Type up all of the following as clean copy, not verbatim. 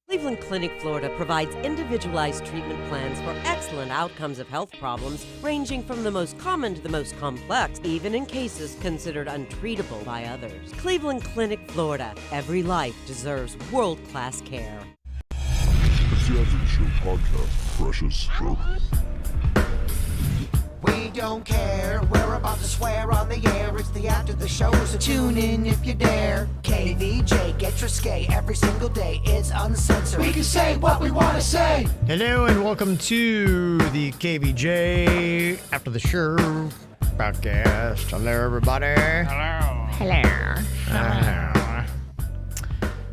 Cleveland Clinic, Florida provides individualized treatment plans for excellent outcomes of health problems ranging from the most common to the most complex, even in cases considered untreatable by others. Cleveland Clinic, Florida. Every life deserves world-class care. It's the ATS Podcast, precious. We don't care, we're about to swear on the air. It's the after the show, so tune in if you dare. KVJ, get risque every single day. It's uncensored. We can say what we want to say. Hello and welcome to the KVJ After the Show Podcast. Hello, everybody. Hello.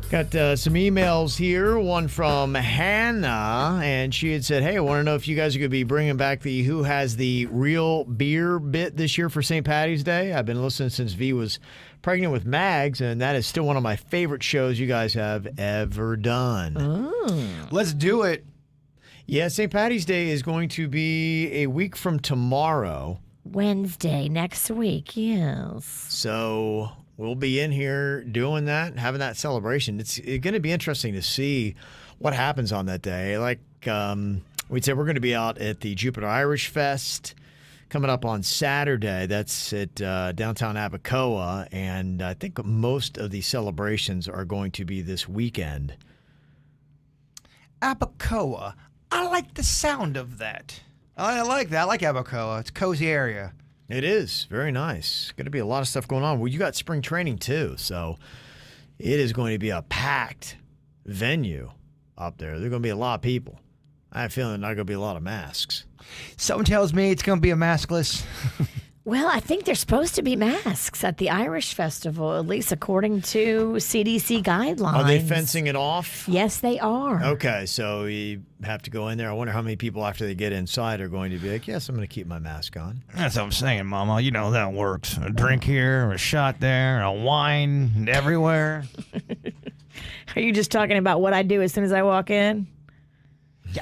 Got some emails here. One from Hannah, and she had said, hey, I want to know if you guys are going to be bringing back the Who Has the Real Beer bit this year for St. Patty's Day. I've been listening since V was pregnant with Mags, and that is still one of my favorite shows you guys have ever done. Oh. Let's do it. Yeah, St. Patty's Day is going to be a week from tomorrow. Wednesday next week, yes. So we'll be in here doing that, having that celebration. It's going to be interesting to see what happens on that day. Like we'd say, we're going to be out at the Jupiter Irish Fest coming up on Saturday. That's at downtown Abacoa, and I think most of the celebrations are going to be this weekend. Abacoa. I like the sound of that. I like that. I like Abacoa. It's a cozy area. It is. Very nice. Going to be a lot of stuff going on. Well, you got spring training too, so it is going to be a packed venue up there. There are going to be a lot of people. I have a feeling there's not going to be a lot of masks. Someone tells me it's going to be a maskless. Well, I think there's supposed to be masks at the Irish Festival, at least according to CDC guidelines. Are they fencing it off? Yes, they are. Okay, so you have to go in there. I wonder how many people after they get inside are going to be like, yes, I'm going to keep my mask on. That's what I'm saying, Mama. You know that works. A drink here, a shot there, a wine everywhere. Are you just talking about what I do as soon as I walk in?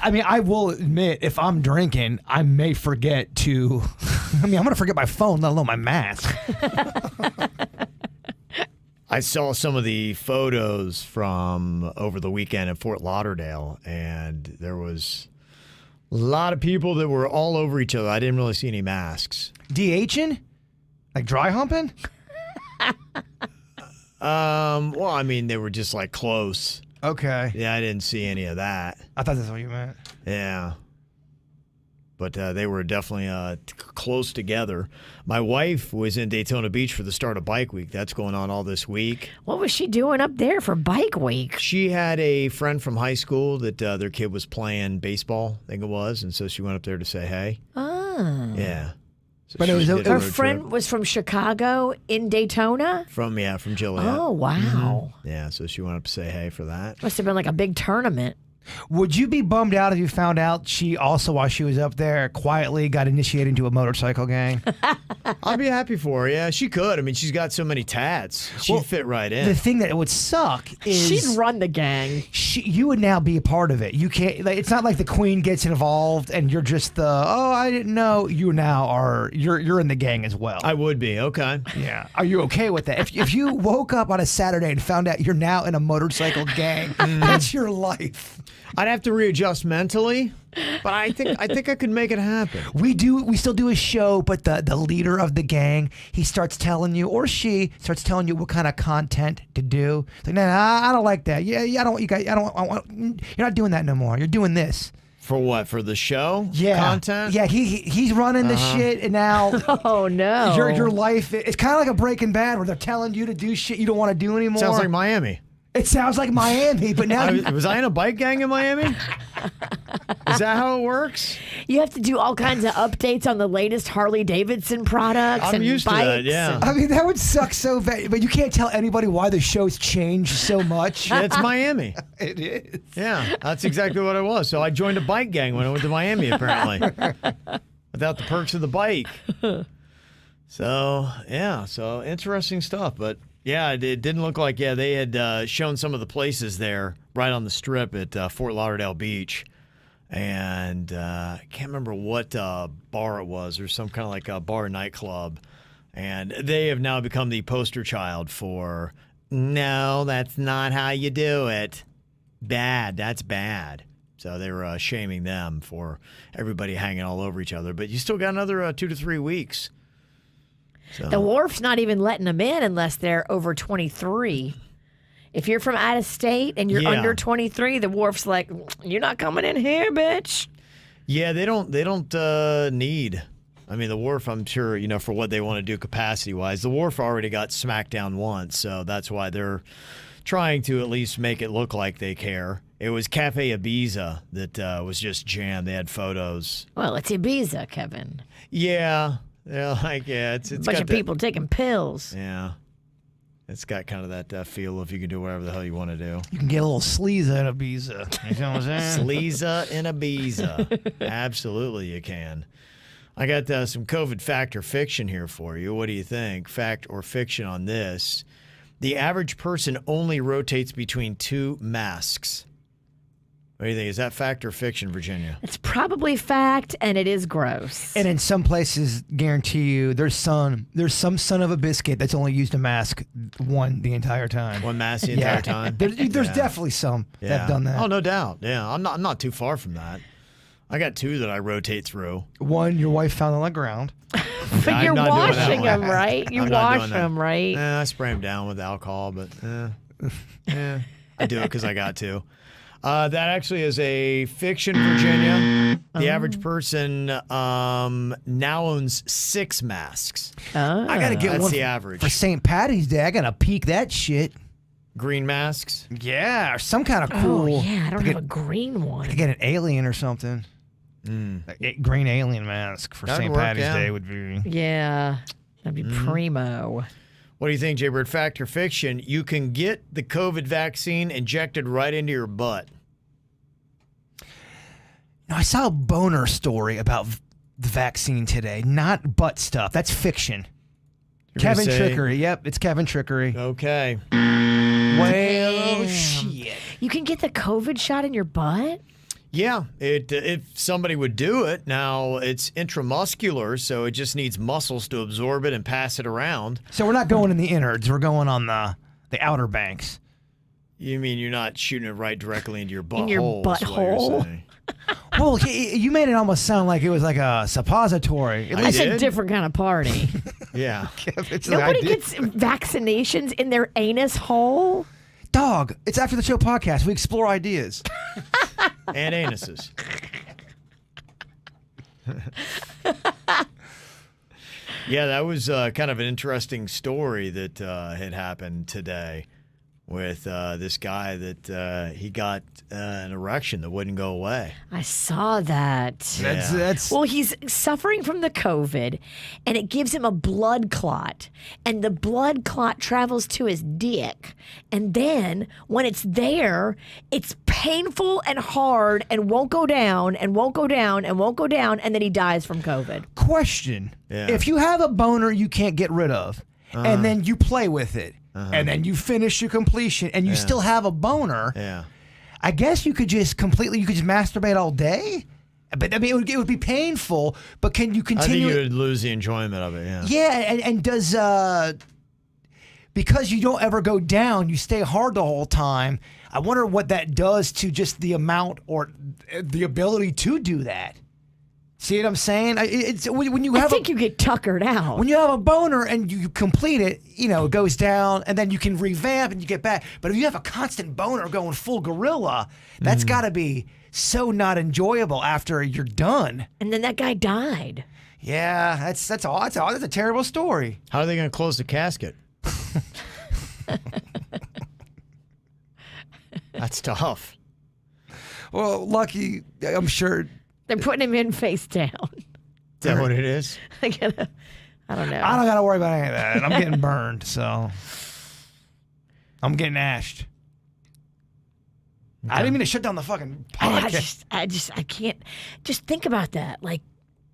I mean, I will admit, if I'm drinking, I may forget to... I'm going to forget my phone, let alone my mask. I saw some of the photos from over the weekend in Fort Lauderdale, and there was a lot of people that were all over each other. I didn't really see any masks. DHing? Like dry humping? Well, I mean, they were just like close. Okay. Yeah, I didn't see any of that. I thought that's what you meant. Yeah. But they were definitely close together. My wife was in Daytona Beach for the start of Bike Week. That's going on all this week. What was she doing up there for Bike Week? She had a friend from high school that their kid was playing baseball, I think it was, and so she went up there to say hey. Oh. Yeah. So but it was her friend was from Chicago in Daytona? From Joliet. Oh, wow. Mm-hmm. Yeah, so she went up to say hey for that. Must have been like a big tournament. Would you be bummed out if you found out she also, while she was up there, quietly got initiated into a motorcycle gang? I'd be happy for her. Yeah, she could. I mean, she's got so many tats. She'd fit right in. The thing that would suck is she'd run the gang. You would now be a part of it. You can't. Like, it's not like the Queen gets involved and you're just I didn't know. You now are. You're in the gang as well. I would be. Okay. Yeah. Are you okay with that? If you woke up on a Saturday and found out you're now in a motorcycle gang, that's your life. I'd have to readjust mentally, but I think I could make it happen. We still do a show, but the leader of the gang, he starts telling you, or she starts telling you what kind of content to do. It's like, nah, I don't like that. Yeah, I don't want you guys. I want. You're not doing that no more. You're doing this. For what? For the show? Yeah. Content? Yeah, he's running the shit, and now oh no, your life. It's kind of like a Breaking Bad where they're telling you to do shit you don't want to do anymore. Sounds like Miami. It sounds like Miami, but now... Was I in a bike gang in Miami? Is that how it works? You have to do all kinds of updates on the latest Harley-Davidson products I'm and used bikes. to that, yeah. I mean, that would suck so bad, but you can't tell anybody why the show's changed so much. Yeah, it's Miami. It is. Yeah, that's exactly what it was. So I joined a bike gang when I went to Miami, apparently. Without the perks of the bike. So, yeah, interesting stuff, but... Yeah, it didn't look like, they had shown some of the places there right on the strip at Fort Lauderdale Beach. And I can't remember what bar it was, or some kind of like a bar nightclub. And they have now become the poster child for, no, that's not how you do it. bad. That's bad. So they were shaming them for everybody hanging all over each other. But you still got another 2 to 3 weeks. So. The wharf's not even letting them in unless they're over 23. If you're from out of state and you're under 23, the wharf's like, you're not coming in here, bitch. Yeah, they don't need. I mean, the wharf, I'm sure, for what they want to do capacity-wise, the wharf already got smacked down once, so that's why they're trying to at least make it look like they care. It was Cafe Ibiza that was just jammed. They had photos. Well, it's Ibiza, Kevin. Yeah. It's a bunch of people taking pills. Yeah. It's got kind of that feel if you can do whatever the hell you want to do. You can get a little sleaza in Ibiza. You know what I'm saying? Sleaza in Ibiza. Absolutely you can. I got some COVID fact or fiction here for you. What do you think? Fact or fiction on this? The average person only rotates between 2 masks. What do you think? Is that fact or fiction, Virginia? It's probably fact, and it is gross. And in some places, guarantee you, there's some son of a biscuit that's only used a mask the entire time. One mask the entire time? There's definitely some that have done that. Oh, no doubt. Yeah, I'm not too far from that. I got 2 that I rotate through. One your wife found on the ground. But you're washing them, right? You wash them, right? I spray them down with alcohol, but I do it because I got to. That actually is a fiction, Virginia. The average person now owns 6 masks. I got to get That's one the average. for St. Patty's Day. I got to peek that shit. Green masks? Yeah, or some kind of cool. Oh, yeah, I don't have a green one. I could get an alien or something. A green alien mask for That'd St. work, Patty's yeah. Day would be. Yeah, that'd be primo. What do you think, Jaybird? Fact or fiction? You can get the COVID vaccine injected right into your butt. Now, I saw a boner story about the vaccine today, not butt stuff. That's fiction. Kevin Trickery. Yep, it's Kevin Trickery. Okay. Well, shit. You can get the COVID shot in your butt? Yeah, if somebody would do it. Now, it's intramuscular, so it just needs muscles to absorb it and pass it around. So we're not going in the innards. We're going on the outer banks. You mean you're not shooting it right directly into your butthole? In your butthole? Well, you made it almost sound like it was like a suppository. At That's least a different kind of party. Yeah. Nobody gets vaccinations in their anus hole. Dog, it's After the Show podcast. We explore ideas. And anuses. Yeah, that was kind of an interesting story that had happened today with this guy that he got an erection that wouldn't go away. I saw that. That's Well, he's suffering from the COVID, and it gives him a blood clot. And the blood clot travels to his dick. And then when it's there, it's painful and hard and won't go down and won't go down and won't go down. And then he dies from COVID. question. Yeah. If you have a boner you can't get rid of, and then you play with it, and then you finish your completion, and you still have a boner, Yeah. I guess you could just masturbate all day. But I mean, it would be painful. But can you I think continue? you would lose the enjoyment of it, yeah. Yeah, and does because you don't ever go down, you stay hard the whole time. I wonder what that does to just the amount or the ability to do that. See what I'm saying? It's when you have I think you get tuckered out. when you have a boner and you complete it, it goes down and then you can revamp and you get back. But if you have a constant boner going full gorilla, that's got to be so not enjoyable after you're done. And then that guy died. Yeah, that's all. That's a terrible story. How are they going to close the casket? That's tough. Well, lucky, I'm sure. They're putting him in face down. Is that what it is? I don't know. I don't got to worry about any of that. I'm getting burned, so I'm getting ashed. I didn't mean to shut down the fucking podcast. I can't. Just think about that. Like,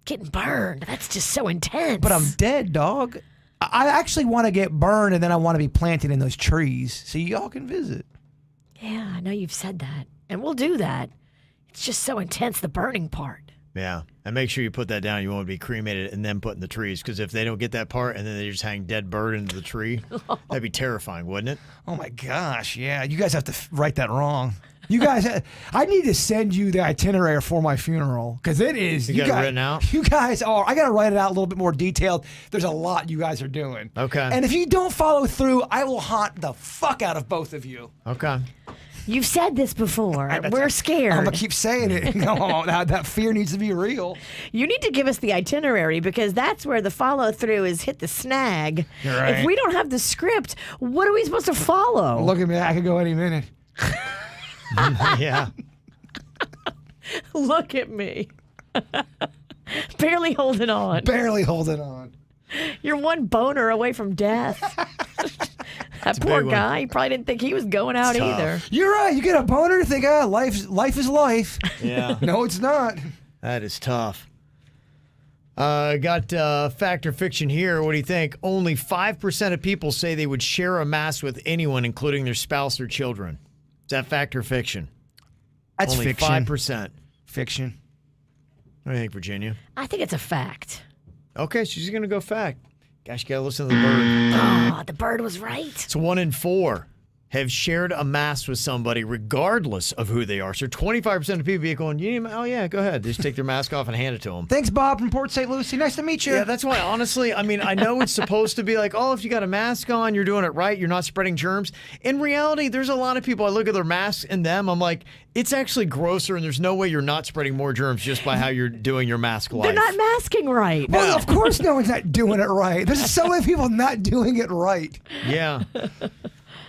getting burned. That's just so intense. But I'm dead, dog. I actually want to get burned, and then I want to be planted in those trees so y'all can visit. Yeah, I know you've said that. And we'll do that. It's just so intense, the burning part. Yeah. And make sure you put that down. You want to be cremated and then put in the trees. Because if they don't get that part and then they just hang dead bird into the tree, that'd be terrifying, wouldn't it? Oh, my gosh. Yeah, you guys have to right that wrong. You guys, I need to send you the itinerary for my funeral because it is. You got it written out? You guys are. I got to write it out a little bit more detailed. There's a lot you guys are doing. Okay. And if you don't follow through, I will haunt the fuck out of both of you. Okay. You've said this before. We're scared. I'm gonna keep saying it. That fear needs to be real. You need to give us the itinerary because that's where the follow through is hit the snag. You're right. If we don't have the script, what are we supposed to follow? Look at me. I could go any minute. Yeah. Look at me. Barely holding on. Barely holding on. You're one boner away from death. That a poor big one. guy, he probably didn't think he was going out tough. either. You're right. You get a boner, think, life is life. Yeah. No, it's not. That is tough. Got fact or fiction here. What do you think? Only 5% of people say they would share a mask with anyone, including their spouse or children. Is that fact or fiction? That's Only fiction. 5%. Fiction. What do you think, Virginia? I think it's a fact. Okay, she's going to go fact. Gosh, you got to listen to the bird. Oh, the bird was right. It's 1 in 4 have shared a mask with somebody regardless of who they are. So 25% of people be going, you need oh yeah, go ahead. They just take their mask off and hand it to them. Thanks, Bob from Port St. Lucie. Nice to meet you. Yeah, that's why, honestly, I mean, I know it's supposed to be like, oh, if you got a mask on, you're doing it right. You're not spreading germs. In reality, there's a lot of people, I look at their masks and them, I'm like, it's actually grosser and there's no way you're not spreading more germs just by how you're doing your mask life. They're not masking right. Well, of course no one's not doing it right. There's so many people not doing it right. Yeah.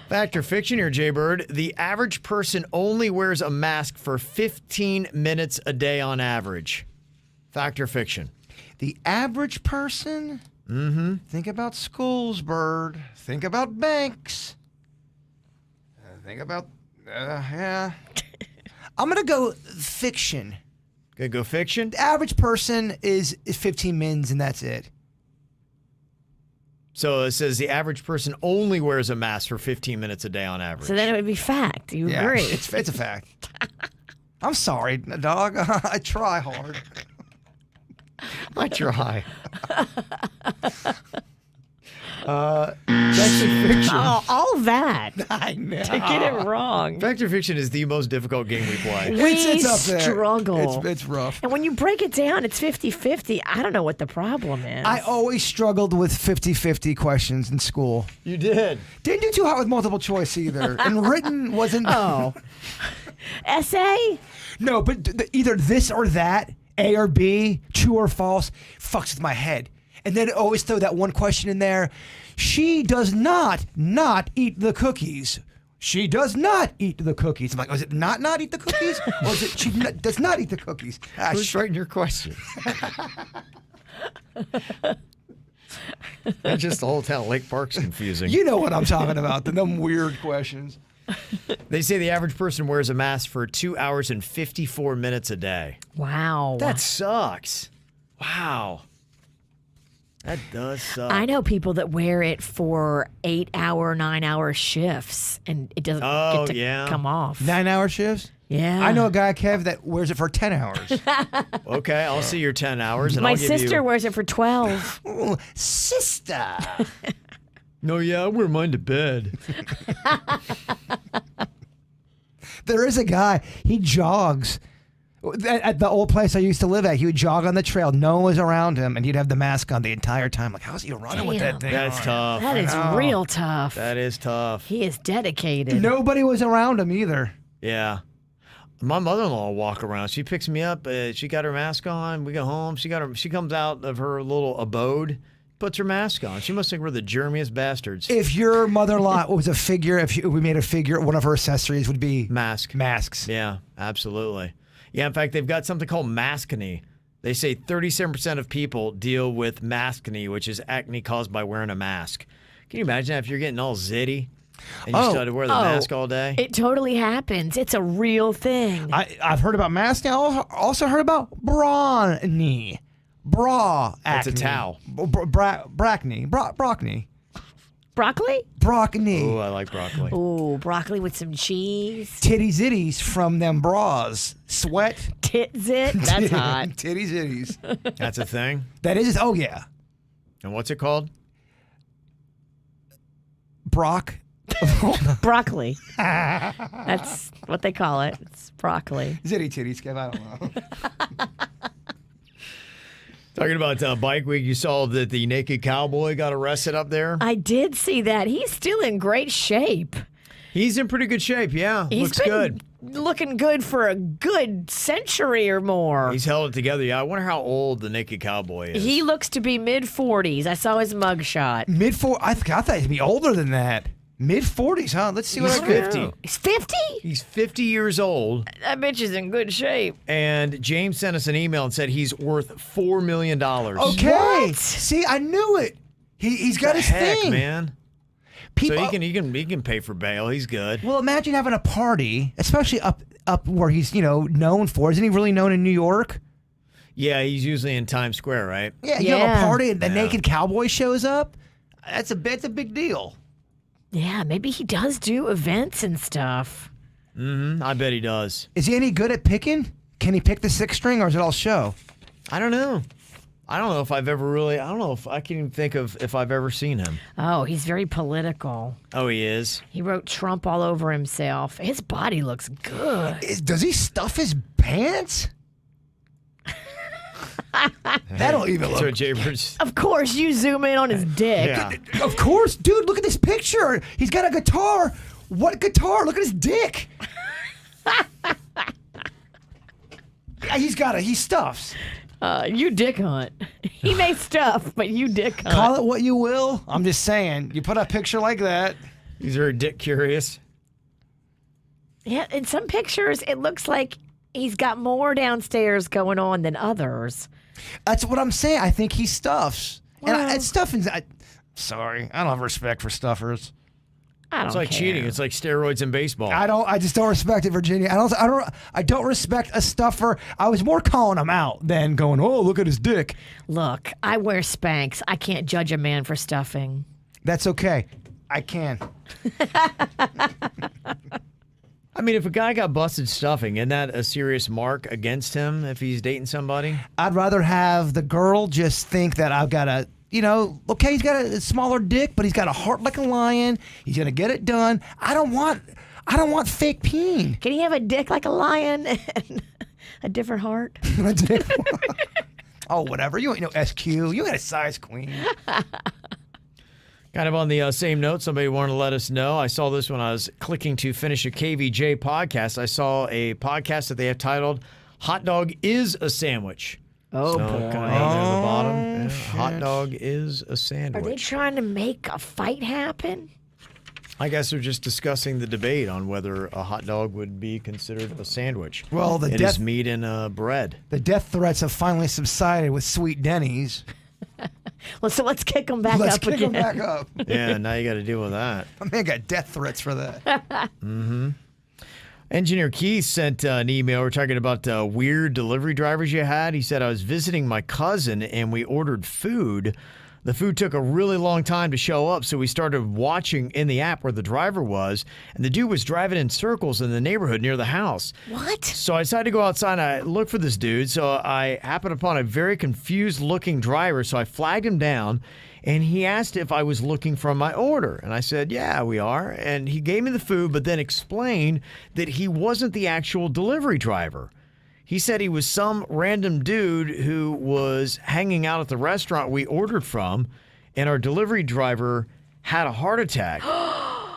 Fact or fiction here, Jay Bird. The average person only wears a mask for 15 minutes a day on average. Fact or fiction? The average person? Mm-hmm. Think about schools, Bird. Think about banks. Think about, yeah. I'm going to go fiction. Gonna go fiction? The average person is 15 mins and that's it. So it says the average person only wears a mask for 15 minutes a day on average. So then it would be fact. You agree. It's a fact. I'm sorry, dog. I try hard. I try. It's actually fiction. Oh, all that I know. to get it wrong. Fact or fiction is the most difficult game we play. It's up there. struggle. It's rough. And when you break it down, it's 50-50. I don't know what the problem is. I always struggled with 50-50 questions in school. You did. Didn't do too hot with multiple choice either. And written wasn't. Oh. Essay? No, but either this or that, A or B, true or false, fucks with my head. And then always throw that one question in there. She does not eat the cookies. She does not eat the cookies. I'm like, is it not eat the cookies? Or is it she does not eat the cookies? Who's writing your questions? That's just the whole town. Lake Park's confusing. You know what I'm talking about, them weird questions. They say the average person wears a mask for 2 hours and 54 minutes a day. Wow. That sucks. Wow. That does suck. I know people that wear it for 8-hour, 9-hour shifts, and it doesn't get to come off. 9-hour shifts? Yeah. I know a guy, Kev, that wears it for 10 hours. Okay, I'll see your 10 hours. And My I'll give sister you... wears it for 12. Ooh, sister. No, yeah, I wear mine to bed. There is a guy, he jogs. At the old place I used to live at, he would jog on the trail. No one was around him, and he'd have the mask on the entire time. Like, how's he running with that thing That's on? tough. That is real tough. That is tough. He is dedicated. Nobody was around him either. Yeah. My mother-in-law will walk around. She picks me up. She got her mask on. We go home. She comes out of her little abode, puts her mask on. She must think we're the germiest bastards. If your mother-in-law was a figure, we made a figure, one of her accessories would be masks. Yeah, absolutely. Yeah, in fact, they've got something called maskne. They say 37% of people deal with maskne, which is acne caused by wearing a mask. Can you imagine if you're getting all zitty and you still had to wear the mask all day? It totally happens. It's a real thing. I've heard about masks. I also heard about brawny. Bra acne. It's a towel. Broccoli. Broccoli? Broccoli. Oh, I like broccoli. Oh, broccoli with some cheese. Titty zitties from them bras. Sweat. Tit zit. That's hot. Titty zitties. That's a thing? That is, oh yeah. And what's it called? Brock. Broccoli. That's what they call it. It's broccoli. Zitty titties, Kev. I don't know. Talking about Bike Week, you saw that the naked cowboy got arrested up there. I did see that. He's still in great shape. He's in pretty good shape, yeah. He's Looks been good. looking good for a good century or more. He's held it together. Yeah, I wonder how old the naked cowboy is. He looks to be mid-40s. I saw his mugshot. Mid-40s? I thought he'd be older than that. Mid-40s, huh? Let's see what He's I 50. He's 50? He's 50 years old. That bitch is in good shape. And James sent us an email and said he's worth $4 million. Okay. What? See, I knew it. He's got his thing. Man. People, So he can pay for bail. He's good. well, imagine having a party, especially up where he's known for. Isn't he really known in New York? Yeah, he's usually in Times Square, right? Yeah, you have a Yeah. party and the Yeah. naked cowboy shows up. That's a big deal. Yeah, maybe he does do events and stuff. I bet he does. Is he any good at picking? Can he pick the sixth string, or is it all show? I don't know. I don't know if I've ever really. I don't know if I can even think of if I've ever seen him. Oh, he's very political. Oh, he is. He wrote Trump all over himself. His body looks good. Does he stuff his pants? That don't even So look. Japers. Of course, you zoom in on his dick. Yeah. Of course, dude. Look at this picture. He's got a guitar. What guitar? Look at his dick. Yeah, he stuffs. You dick hunt. He may stuff, but you dick hunt. Call it what you will. I'm just saying. You put a picture like that. He's very dick curious. Yeah, in some pictures, it looks like he's got more downstairs going on than others. That's what I'm saying. I think he stuffs. Well- And stuffing. Sorry, I don't have respect for stuffers. I don't It's like care. cheating. It's like steroids in baseball. I just don't respect it, Virginia. I don't respect a stuffer. I was more calling him out than going, oh, look at his dick. Look, I wear Spanx. I can't judge a man for stuffing. That's okay. I can. I mean, if a guy got busted stuffing, isn't that a serious mark against him if he's dating somebody? I'd rather have the girl just think that I've got a, okay, he's got a smaller dick, but he's got a heart like a lion. He's gonna get it done. I don't want fake peen. Can he have a dick like a lion and a different heart? Oh, whatever. You ain't no SQ. You ain't a size queen. Kind of on the same note, somebody wanted to let us know. I saw this when I was clicking to finish a KVJ podcast. I saw a podcast that they have titled "Hot Dog is a Sandwich." Oh, so boy. kind of down there at the bottom. Yeah, hot dog is a Are sandwich. they trying to make a fight happen? I guess they're just discussing the debate on whether a hot dog would be considered a sandwich. Well, it is meat and bread. The death threats have finally subsided with Sweet Denny's. Well, so let's kick them back Let's up kick again. them back up. Yeah, now you got to deal with that. My man got death threats for that. Engineer Keith sent an email. We're talking about weird delivery drivers you had. He said, I was visiting my cousin and we ordered food. The food took a really long time to show up, so we started watching in the app where the driver was, and the dude was driving in circles in the neighborhood near the house. What? So I decided to go outside and I looked for this dude. So I happened upon a very confused-looking driver, so I flagged him down, and he asked if I was looking for my order. And I said, yeah, we are. And he gave me the food, but then explained that he wasn't the actual delivery driver. He said he was some random dude who was hanging out at the restaurant we ordered from, and our delivery driver had a heart attack.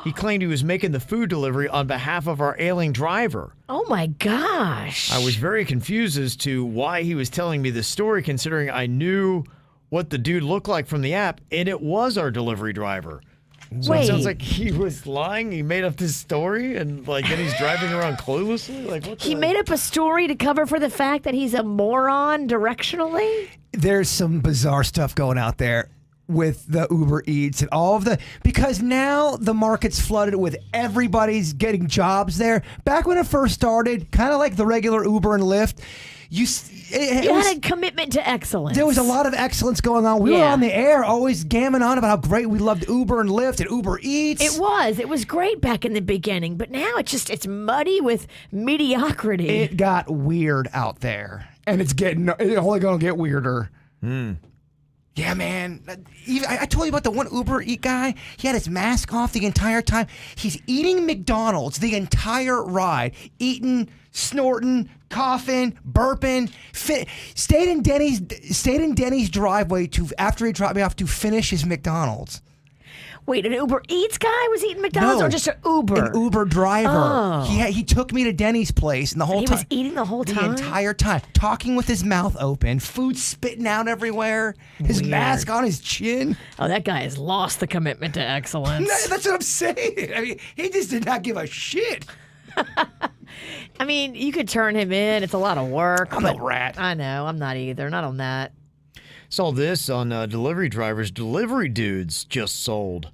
He claimed he was making the food delivery on behalf of our ailing driver. Oh, my gosh. I was very confused as to why he was telling me this story, considering I knew what the dude looked like from the app, and it was our delivery driver. So Wait. it sounds like he was lying. He made up this story, and then he's driving around cluelessly. Like, what? He made up a story to cover for the fact that he's a moron directionally? There's some bizarre stuff going out there with the Uber Eats and all of because now the market's flooded with everybody's getting jobs there. Back when it first started, kind of like the regular Uber and Lyft, you had a commitment to excellence. There was a lot of excellence going on. We were on the air always gamming on about how great we loved Uber and Lyft and Uber Eats. It was great back in the beginning, but now it's muddy with mediocrity. It got weird out there, and it's only going to get weirder. Yeah, man. I told you about the one Uber Eat guy. He had his mask off the entire time. He's eating McDonald's the entire ride. Eating, snorting, coughing, burping. Stayed in Denny's driveway after he dropped me off to finish his McDonald's. Wait, an Uber Eats guy was eating McDonald's or just an Uber? An Uber driver. Oh. He took me to Denny's place and the whole time. He was eating the whole time? The entire time. Talking with his mouth open, food spitting out everywhere, his mask on his chin. Oh, that guy has lost the commitment to excellence. That's what I'm saying. I mean, he just did not give a shit. I mean, you could turn him in. It's a lot of work. I'm a rat. I know. I'm not either. Not on that. Saw this on delivery drivers. Delivery dudes just sold.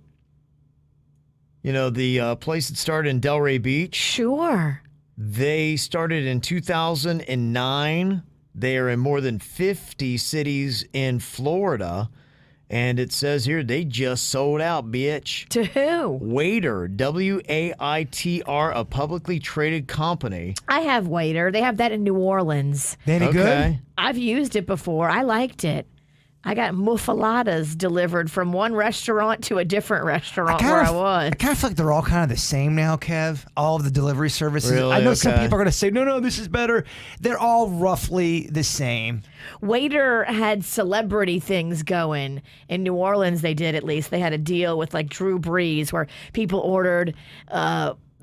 You know, the place that started in Delray Beach? Sure. They started in 2009. They are in more than 50 cities in Florida. And it says here they just sold out, bitch. To who? Waiter, W-A-I-T-R, a publicly traded company. I have Waiter. They have that in New Orleans. They any good? I've used it before. I liked it. I got muffaladas delivered from one restaurant to a different restaurant where I was. I kind of feel like they're all kind of the same now, Kev. All of the delivery services. Really? I know some Okay. people are going to say, no, this is better. They're all roughly the same. Waiter had celebrity things going. In New Orleans, they did at least. They had a deal with like Drew Brees where people ordered,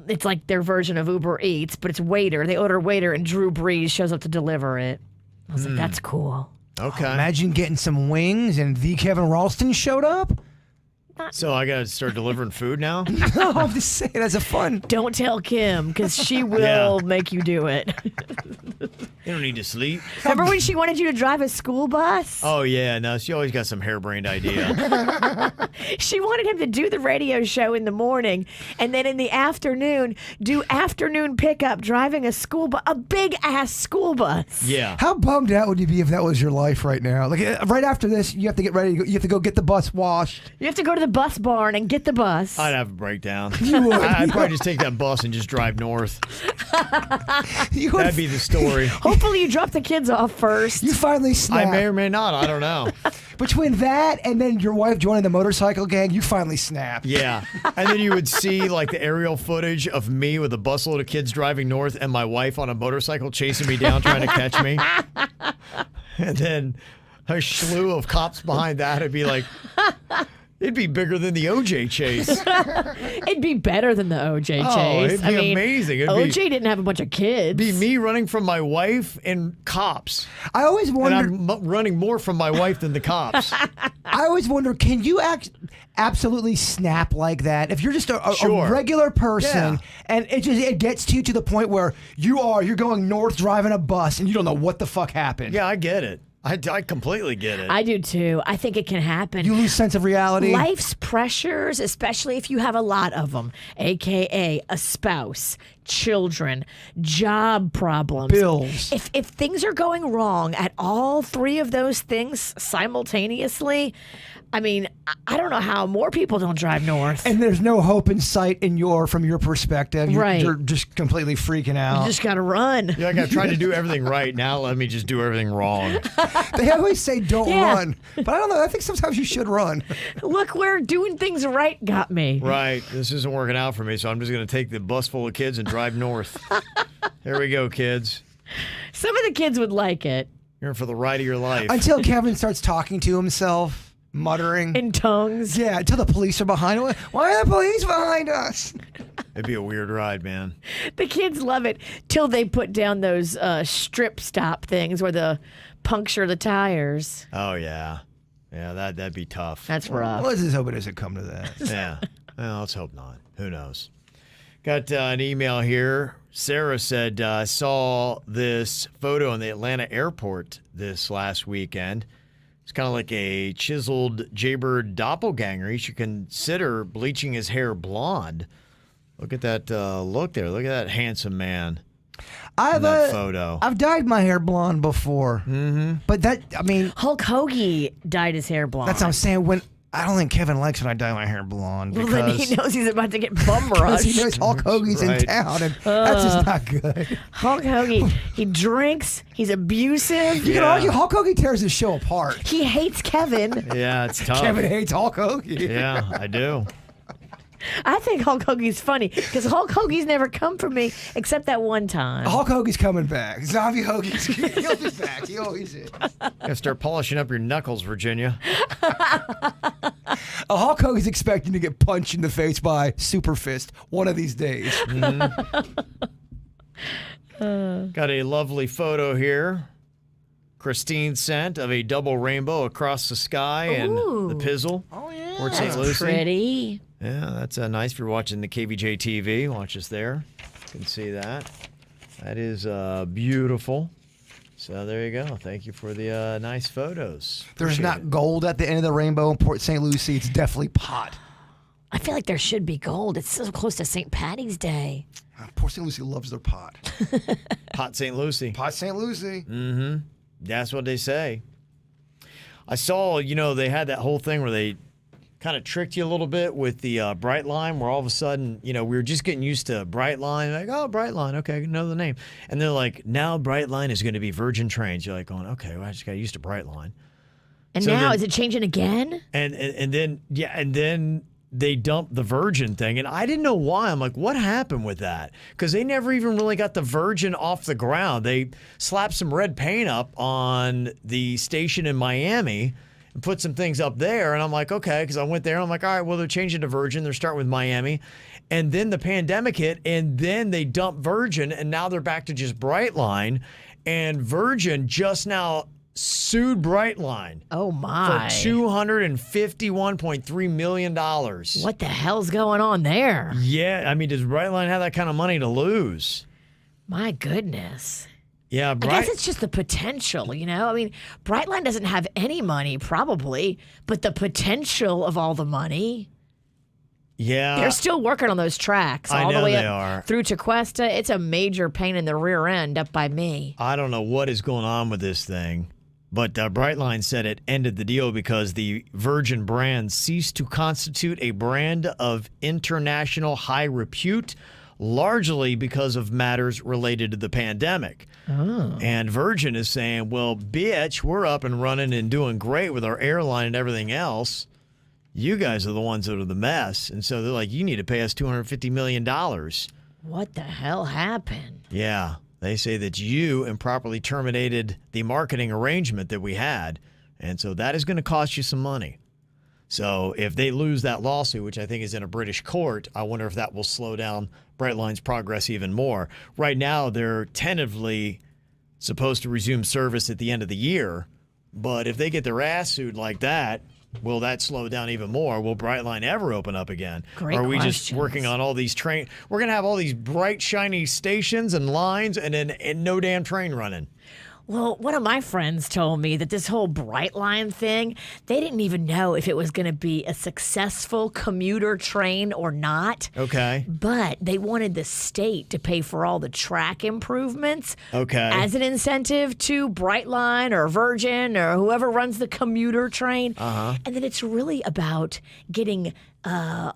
it's like their version of Uber Eats, but it's Waiter. They order Waiter and Drew Brees shows up to deliver it. I was like, that's cool. Okay. Imagine getting some wings and the Kevin Ralston showed up. So I got to start delivering food now? No, I'm just saying that's a fun. Don't tell Kim because she will make you do it. You don't need to sleep. Remember when she wanted you to drive a school bus? Oh, yeah. No, she always got some harebrained idea. She wanted him to do the radio show in the morning and then in the afternoon do afternoon pickup driving a school bus, a big ass school bus. Yeah. How bummed out would you be if that was your life right now? Like right after this, you have to get ready. You have to go get the bus washed. You have to go to the bus barn and get the bus. I'd have a breakdown. You would. I'd probably just take that bus and just drive north. You would. That'd be the story. Hopefully you drop the kids off first. You finally I snap. may or may not. I don't know. Between that and then your wife joining the motorcycle gang, you finally snap. Yeah. And then you would see like the aerial footage of me with a busload of kids driving north and my wife on a motorcycle chasing me down trying to catch me. And then a slew of cops behind that. It'd be like, it'd be bigger than the OJ chase. It'd be better than the OJ Oh, chase. it'd be amazing. It'd OJ be- didn't have a bunch of kids. Be me running from my wife and cops. I always And wonder. I'm running more from my wife than the cops. I always wonder, can you absolutely snap like that? If you're just a Sure. regular person Yeah. and it gets to you to the point where you're going north driving a bus and you don't know what the fuck happened. Yeah, I get it. I completely get it. I do too. I think it can happen. You lose sense of reality. Life's pressures, especially if you have a lot of them, aka a spouse, children, job problems, Bills. If things are going wrong at all three of those things simultaneously, I mean, I don't know how more people don't drive north. And there's no hope in sight from your perspective. Right. You're just completely freaking out. You just got to run. You're like, I've tried to do everything right. Now let me just do everything wrong. They always say don't Yeah. run. But I don't know. I think sometimes you should run. Look where doing things right got me. Right. This isn't working out for me, so I'm just going to take the bus full of kids and drive north. Here we go, kids. Some of the kids would like it. You're in for the ride of your life. Until Kevin starts talking to himself, muttering. In tongues. Yeah, until the police are behind us. Why are the police behind us? It'd be a weird ride, man. The kids love it till they put down those strip stop things where the puncture the tires. Oh, yeah. Yeah, that'd be tough. That's rough. Let's just hope it doesn't come to that. Yeah. Well, let's hope not. Who knows? Got an email here. Sarah said, I saw this photo in the Atlanta airport this last weekend. It's kind of like a chiseled Jaybird doppelganger. He should consider bleaching his hair blonde. Look at that look there. Look at that handsome man in that photo. I've dyed my hair blonde before. Mm-hmm. But Hulk Hogan dyed his hair blonde. That's what I'm saying. I don't think Kevin likes when I dye my hair blonde. Well, Because then he knows he's about to get bum rushed. he knows Hulk Hogan's in Right. town, and that's just not good. Hulk Hogan, he drinks, he's abusive. You can argue Hulk Hogan tears his show apart. He hates Kevin. Yeah, it's tough. Kevin hates Hulk Hogan. Yeah, I do. I think Hulk Hogan's funny because Hulk Hogan's never come for me except that one time. Hulk Hogan's coming back. Zombie Hogan's he'll be back. He always is. Gotta start polishing up your knuckles, Virginia. Hulk Hogan's expecting to get punched in the face by Super Fist one of these days. Got a lovely photo here. Christine sent of a double rainbow across the sky and the Pizzle. Oh, yeah. Port St. That's Lucie. pretty. Yeah, that's nice if you're watching the KVJ TV. Watch us there. You can see that. That is beautiful. So there you go. Thank you for the nice photos. There's Appreciate not it. gold at the end of the rainbow in Port St. Lucie. It's definitely pot. I feel like there should be gold. It's so close to St. Patty's Day. Port St. Lucie loves their pot. Pot St. Lucie. Pot St. Lucie. That's what they say. I saw, they had that whole thing where they kind of tricked you a little bit with the Brightline, where all of a sudden, we were just getting used to Brightline. Like, oh, Brightline, okay, I know the name. And they're like, now Brightline is going to be Virgin Trains. You're like going, okay, well, I just got used to Brightline. And So now, then- is it changing again? And then they dumped the Virgin thing, and I didn't know why. I'm like, what happened with that? Because they never even really got the Virgin off the ground. They slapped some red paint up on the station in Miami and put some things up there, and I'm like, okay, because I went there, and I'm like, all right, well, they're changing to Virgin. They're starting with Miami. And then the pandemic hit, and then they dumped Virgin, and now they're back to just Brightline. And Virgin just now sued Brightline Oh, for my. $251.3 million. What the hell's going on there? Yeah, I mean, does Brightline have that kind of money to lose? My goodness. Yeah, I guess it's just the potential, I mean, Brightline doesn't have any money, probably, but the potential of all the money. yeah. They're still working on those tracks I all know the way they up are. through Tequesta. It's a major pain in the rear end up by me. I don't know what is going on with this thing, but Brightline said it ended the deal because the Virgin brand ceased to constitute a brand of international high repute, largely because of matters related to the pandemic. And Virgin is saying, well, bitch, we're up and running and doing great with our airline and everything else. You guys are the ones that are the mess. And so they're like, you need to pay us $250 million. What the hell happened? Yeah. They say that you improperly terminated the marketing arrangement that we had. And so that is going to cost you some money. So if they lose that lawsuit, which I think is in a British court, I wonder if that will slow down Brightline's progress even more. Right now, they're tentatively supposed to resume service at the end of the year. But if they get their ass sued like that, will that slow down even more? Will Brightline ever open up again? Great or are we just questions. working on all these train? We're going to have all these bright, shiny stations and lines and no damn train running. Well, one of my friends told me that this whole Brightline thing, they didn't even know if it was going to be a successful commuter train or not. Okay. But they wanted the state to pay for all the track improvements Okay. as an incentive to Brightline or Virgin or whoever runs the commuter train. And then it's really about getting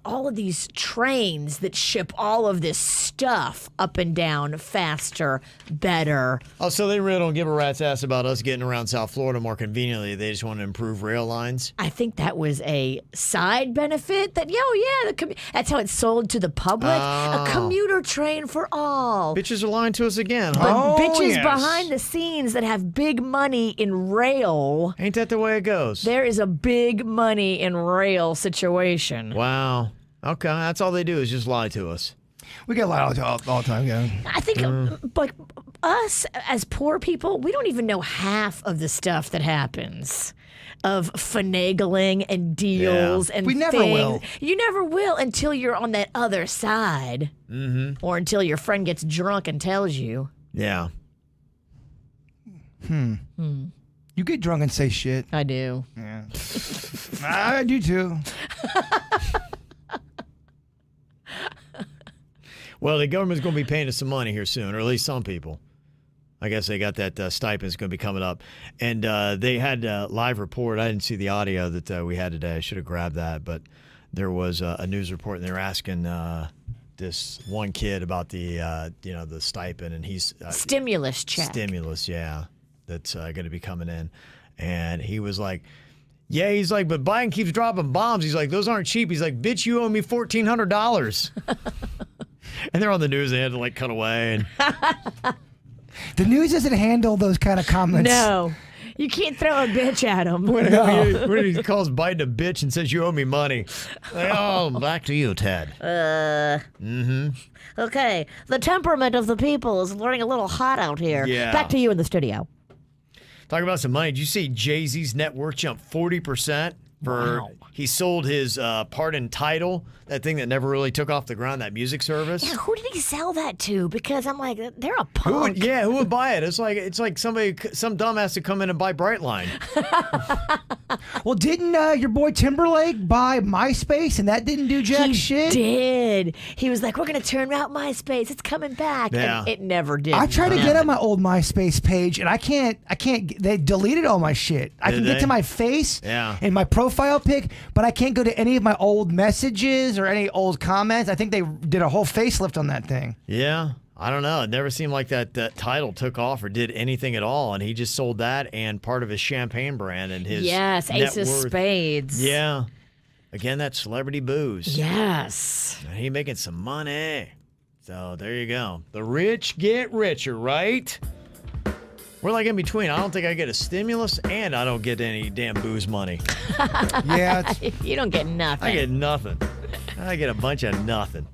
all of these trains that ship all of this stuff up and down faster, better. Oh, so they really don't give a rat's ass about us getting around South Florida more conveniently. They just want to improve rail lines. I think that was a side benefit that, that's how it's sold to the public. A commuter train for all. Bitches are lying to us again, But huh? bitches yes. behind the scenes that have big money in rail, Ain't that the way it goes? there is a big money in rail situation. Wow. Okay, that's all they do is just lie to us. We get lied all the time, yeah. I think, like, us as poor people, we don't even know half of the stuff that happens of finagling and deals and We never things. will. You never will until you're on that other side, or until your friend gets drunk and tells you. Yeah. You get drunk and say shit. I do. Yeah. I do too. Well, the government's going to be paying us some money here soon, or at least some people. I guess they got that stipend is going to be coming up. And they had a live report. I didn't see the audio that we had today. I should have grabbed that. But there was a news report, and they were asking this one kid about the stipend, and he's Stimulus check. Stimulus, yeah, that's going to be coming in. And he was like, yeah, he's like, but Biden keeps dropping bombs. He's like, those aren't cheap. He's like, bitch, you owe me $1,400. And they're on the news. They had to like cut away. And The news doesn't handle those kind of comments. No. You can't throw a bitch at him. when he calls Biden a bitch and says, you owe me money. Like, oh, back to you, Ted. Okay. The temperament of the people is running a little hot out here. Yeah. Back to you in the studio. Talking about some money. Did you see Jay-Z's net worth jump 40%? Wow. He sold his part in Tidal, that thing that never really took off the ground, that music service. Yeah, who did he sell that to? Because I'm like, they're a Who punk. who would buy it? It's like some dumbass to come in and buy Brightline. Well, didn't your boy Timberlake buy MySpace and that didn't do jack He shit? did. He was like, we're going to turn out MySpace. It's coming back. Yeah. And it never did. I tried to get on my old MySpace page and I can't. They deleted all my shit. I can Did get to they? my face Yeah. and my profile pic, but I can't go to any of my old messages or any old comments. I think they did a whole facelift on that thing. Yeah. I don't know. It never seemed like that Tidal took off or did anything at all. And he just sold that and part of his champagne brand and his Yes, net Ace of worth. Spades. Yeah. Again, that celebrity booze. Yes. And he making some money. So there you go. The rich get richer, right? We're like in between. I don't think I get a stimulus and I don't get any damn booze money. Yeah, You don't get nothing. I get nothing. I get a bunch of nothing.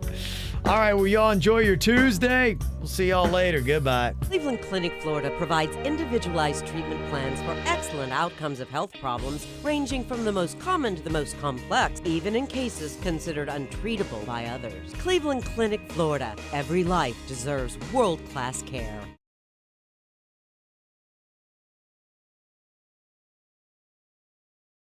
All right, well, y'all enjoy your Tuesday. We'll see y'all later. Goodbye. Cleveland Clinic, Florida provides individualized treatment plans for excellent outcomes of health problems, ranging from the most common to the most complex, even in cases considered untreatable by others. Cleveland Clinic, Florida. Every life deserves world-class care.